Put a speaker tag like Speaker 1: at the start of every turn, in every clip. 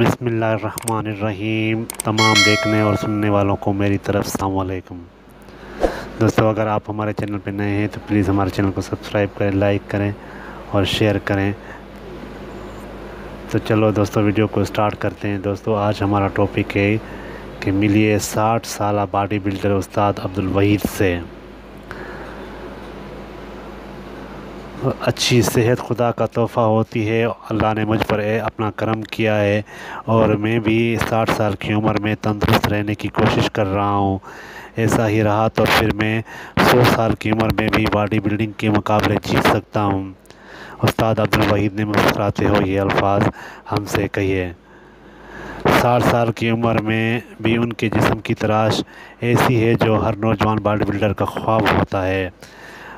Speaker 1: بسم اللہ الرحمن الرحیم۔ تمام دیکھنے اور سننے والوں کو میری طرف السلام علیکم۔ دوستو، اگر آپ ہمارے چینل پہ نئے ہیں تو پلیز ہمارے چینل کو سبسکرائب کریں، لائک کریں اور شیئر کریں۔ تو چلو دوستو، ویڈیو کو سٹارٹ کرتے ہیں۔ دوستو، آج ہمارا ٹاپک ہے کہ ملیے 60 سالہ باڈی بلڈر استاد عبدالوحید سے۔ اچھی صحت خدا کا تحفہ ہوتی ہے۔ اللہ نے مجھ پر اپنا کرم کیا ہے اور میں بھی 60 سال کی عمر میں تندرست رہنے کی کوشش کر رہا ہوں۔ ایسا ہی رہا تو پھر میں 100 سال کی عمر میں بھی باڈی بلڈنگ کے مقابلے جیت سکتا ہوں۔ استاد عبدالوحید نے مسکراتے ہوئے یہ الفاظ ہم سے کہے۔ 60 سال کی عمر میں بھی ان کے جسم کی تراش ایسی ہے جو ہر نوجوان باڈی بلڈر کا خواب ہوتا ہے۔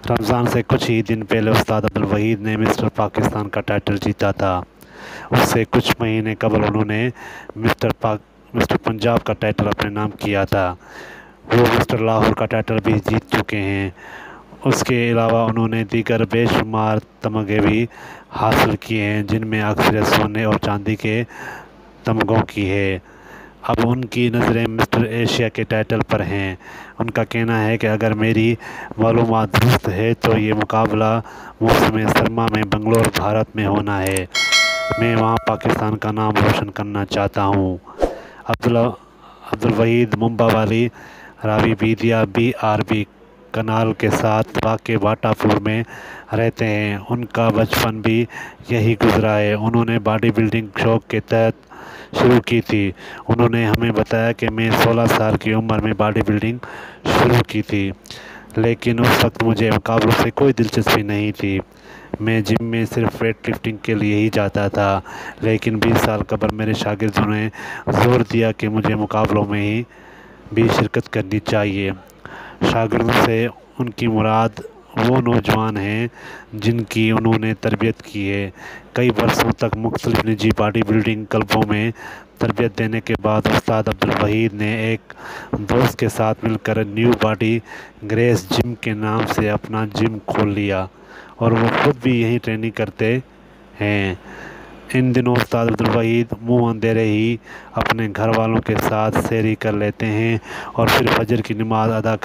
Speaker 1: رمضان سے کچھ ہی دن پہلے استاد عبدالوحید نے مسٹر پاکستان کا ٹائٹل جیتا تھا۔ اس سے کچھ مہینے قبل انہوں نے مسٹر پنجاب کا ٹائٹل اپنے نام کیا تھا۔ وہ مسٹر لاہور کا ٹائٹل بھی جیت چکے ہیں۔ اس کے علاوہ انہوں نے دیگر بے شمار تمغے بھی حاصل کیے ہیں، جن میں اکثریت سونے اور چاندی کے تمغوں کی ہے۔ اب ان کی نظریں مسٹر ایشیا کے ٹائٹل پر ہیں۔ ان کا کہنا ہے کہ اگر میری معلومات درست ہے تو یہ مقابلہ موسم سرما میں بنگلور، بھارت میں ہونا ہے۔ میں وہاں پاکستان کا نام روشن کرنا چاہتا ہوں۔ عبدالوحید ممبا والی راوی بیدیا BRB کنال کے ساتھ واقع باٹا پور میں رہتے ہیں۔ ان کا بچپن بھی یہی گزرا ہے۔ انہوں نے باڈی بلڈنگ شوق کے تحت شروع کی تھی۔ انہوں نے ہمیں بتایا کہ میں 16 سال کی عمر میں باڈی بلڈنگ شروع کی تھی، لیکن اس وقت مجھے مقابلوں سے کوئی دلچسپی نہیں تھی۔ میں جم میں صرف ویٹ لفٹنگ کے لیے ہی جاتا تھا، لیکن 20 سال قبل میرے شاگردوں نے زور دیا کہ مجھے مقابلوں میں ہی بھی شرکت کرنی چاہیے۔ شاگردوں سے ان کی مراد وہ نوجوان ہیں جن کی انہوں نے تربیت کی ہے۔ کئی برسوں تک مختلف نجی باڈی بلڈنگ کلبوں میں تربیت دینے کے بعد استاد عبدالوحید نے ایک دوست کے ساتھ مل کر نیو باڈی گریس جم کے نام سے اپنا جم کھول لیا اور وہ خود بھی یہیں ٹریننگ کرتے ہیں۔ ان دنوں استاد عبدالوحید منہ اندھیرے ہی اپنے گھر والوں کے ساتھ سیری کر لیتے ہیں اور پھر فجر کی نماز ادا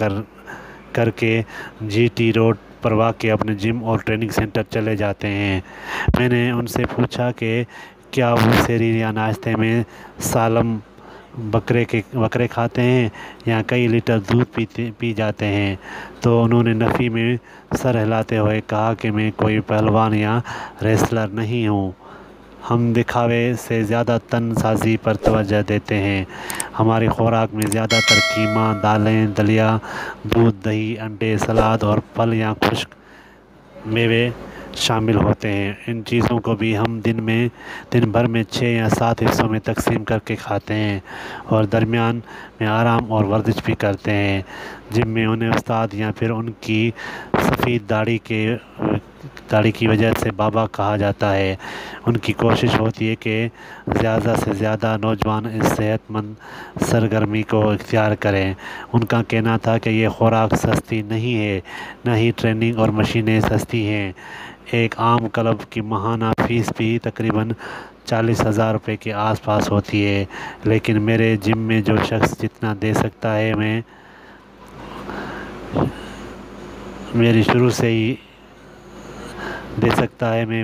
Speaker 1: کر کے GT روڈ پر واقع اپنے جم اور ٹریننگ سینٹر چلے جاتے ہیں۔ میں نے ان سے پوچھا کہ کیا وہ سحری یا ناشتے میں سالم بکرے کھاتے ہیں یا کئی لیٹر دودھ پی جاتے ہیں، تو انہوں نے نفی میں سر ہلاتے ہوئے کہا کہ میں کوئی پہلوان یا ریسلر نہیں ہوں۔ ہم دکھاوے سے زیادہ تن سازی پر توجہ دیتے ہیں۔ ہماری خوراک میں زیادہ تر کیما، دالیں، دلیا، دودھ، دہی، انڈے، سلاد اور پھل یا خشک میوے شامل ہوتے ہیں۔ ان چیزوں کو بھی ہم دن بھر میں 6 یا 7 حصوں میں تقسیم کر کے کھاتے ہیں اور درمیان میں آرام اور ورزش بھی کرتے ہیں۔ جم میں انہیں استاد یا پھر ان کی سفید داڑھی کی وجہ سے بابا کہا جاتا ہے۔ ان کی کوشش ہوتی ہے کہ زیادہ سے زیادہ نوجوان اس صحت مند سرگرمی کو اختیار کریں۔ ان کا کہنا تھا کہ یہ خوراک سستی نہیں ہے، نہ ہی ٹریننگ اور مشینیں سستی ہیں۔ ایک عام کلب کی ماہانہ فیس بھی تقریباً 40,000 روپے کے آس پاس ہوتی ہے، لیکن میرے جم میں جو شخص جتنا دے سکتا ہے میں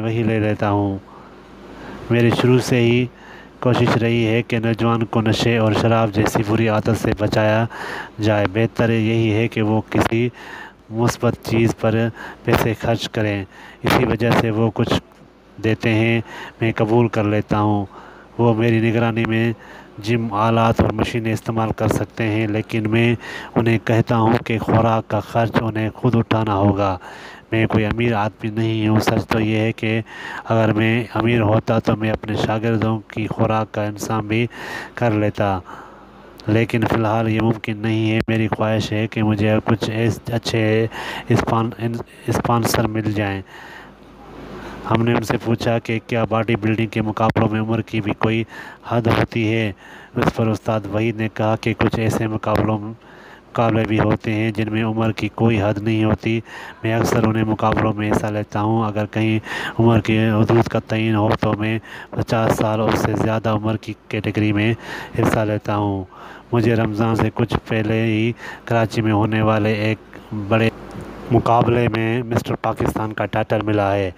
Speaker 1: وہی لے لیتا ہوں۔ میری شروع سے ہی کوشش رہی ہے کہ نوجوان کو نشے اور شراب جیسی بری عادت سے بچایا جائے۔ بہتر یہی ہے کہ وہ کسی مثبت چیز پر پیسے خرچ کریں۔ اسی وجہ سے وہ کچھ دیتے ہیں، میں قبول کر لیتا ہوں۔ وہ میری نگرانی میں جم آلات اور مشینیں استعمال کر سکتے ہیں، لیکن میں انہیں کہتا ہوں کہ خوراک کا خرچ انہیں خود اٹھانا ہوگا۔ میں کوئی امیر آدمی نہیں ہوں۔ سچ تو یہ ہے کہ اگر میں امیر ہوتا تو میں اپنے شاگردوں کی خوراک کا انتظام بھی کر لیتا، لیکن فی الحال یہ ممکن نہیں ہے۔ میری خواہش ہے کہ مجھے کچھ اچھے اسپانسر مل جائیں۔ ہم نے ان سے پوچھا کہ کیا باڈی بلڈنگ کے مقابلوں میں عمر کی بھی کوئی حد ہوتی ہے؟ اس پر استاد وحید نے کہا کہ کچھ ایسے مقابلوں مقابلے بھی ہوتے ہیں جن میں عمر کی کوئی حد نہیں ہوتی۔ میں اکثر انہیں مقابلوں میں حصہ لیتا ہوں۔ اگر کہیں عمر کی حدود کا تعین ہو تو میں 50 سال اور اس سے زیادہ عمر کی کیٹیگری میں حصہ لیتا ہوں۔ مجھے رمضان سے کچھ پہلے ہی کراچی میں ہونے والے ایک بڑے مقابلے میں مسٹر پاکستان کا ٹائٹل ملا ہے۔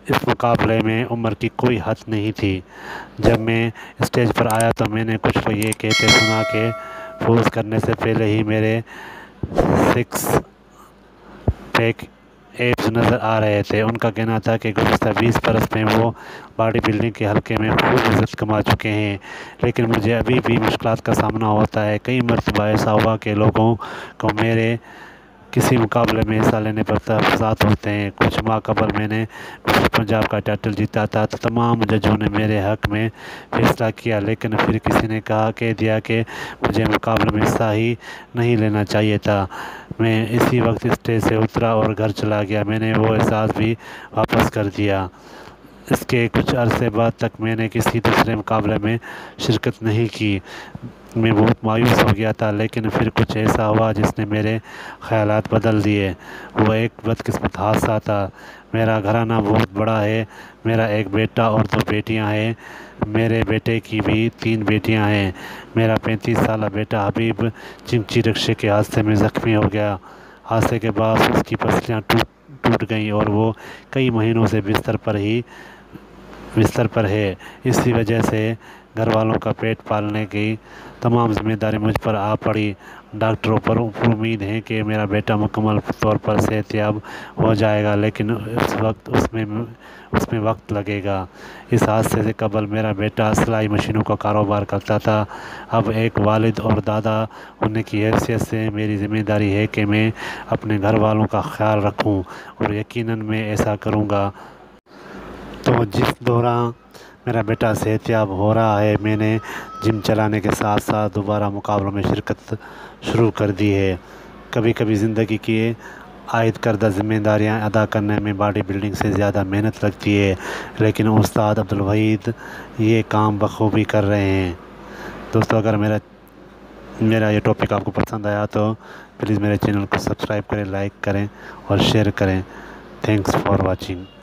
Speaker 1: اس مقابلے میں عمر کی کوئی حد نہیں تھی۔ جب میں اسٹیج پر آیا تو میں نے کچھ کو یہ کہتے سنا کہ فوز کرنے سے پہلے ہی میرے 6 پیک ایبز نظر آ رہے تھے۔ ان کا کہنا تھا کہ گزشتہ 20 برس میں وہ باڈی بلڈنگ کے حلقے میں خوب عزت کما چکے ہیں، لیکن مجھے ابھی بھی مشکلات کا سامنا ہوتا ہے۔ کئی مرتبہ ایسا ہوا کہ لوگوں کو میرے کسی مقابلے میں حصہ لینے پر تحفظات ہوتے ہیں۔ کچھ ماہ قبل میں نے مسٹر پنجاب کا ٹائٹل جیتا تھا تو تمام ججوں نے میرے حق میں فیصلہ کیا، لیکن پھر کسی نے کہہ دیا کہ مجھے مقابلے میں حصہ ہی نہیں لینا چاہیے تھا۔ میں اسی وقت اسٹیج سے اترا اور گھر چلا گیا۔ میں نے وہ اعزاز بھی واپس کر دیا۔ اس کے کچھ عرصے بعد تک میں نے کسی دوسرے مقابلے میں شرکت نہیں کی۔ میں بہت مایوس ہو گیا تھا، لیکن پھر کچھ ایسا ہوا جس نے میرے خیالات بدل دیے۔ وہ ایک بدقسمت حادثہ تھا۔ میرا گھرانہ بہت بڑا ہے۔ میرا ایک بیٹا اور 2 بیٹیاں ہیں۔ میرے بیٹے کی بھی 3 بیٹیاں ہیں۔ میرا 35 سالہ بیٹا حبیب چنچی رکشے کے حادثے میں زخمی ہو گیا۔ حادثے کے بعد اس کی پسلیاں ٹوٹ گئیں اور وہ کئی مہینوں سے بستر پر ہے۔ اسی وجہ سے گھر والوں کا پیٹ پالنے کی تمام ذمہ داری مجھ پر آ پڑی۔ ڈاکٹروں پر امید ہے کہ میرا بیٹا مکمل طور پر صحت یاب ہو جائے گا، لیکن اس میں وقت لگے گا۔ اس حادثے سے قبل میرا بیٹا سلائی مشینوں کا کاروبار کرتا تھا۔ اب ایک والد اور دادا ہونے کی حیثیت سے میری ذمہ داری ہے کہ میں اپنے گھر والوں کا خیال رکھوں، اور یقیناً میں ایسا کروں گا۔ تو جس دوران میرا بیٹا صحت یاب ہو رہا ہے، میں نے جم چلانے کے ساتھ ساتھ دوبارہ مقابلوں میں شرکت شروع کر دی ہے۔ کبھی کبھی زندگی کی عائد کردہ ذمہ داریاں ادا کرنے میں باڈی بلڈنگ سے زیادہ محنت لگتی ہے، لیکن استاد عبدالوحید یہ کام بخوبی کر رہے ہیں۔ دوستو، اگر میرا یہ ٹاپک آپ کو پسند آیا تو پلیز میرے چینل کو سبسکرائب کریں، لائک کریں اور شیئر کریں۔ Thanks for watching.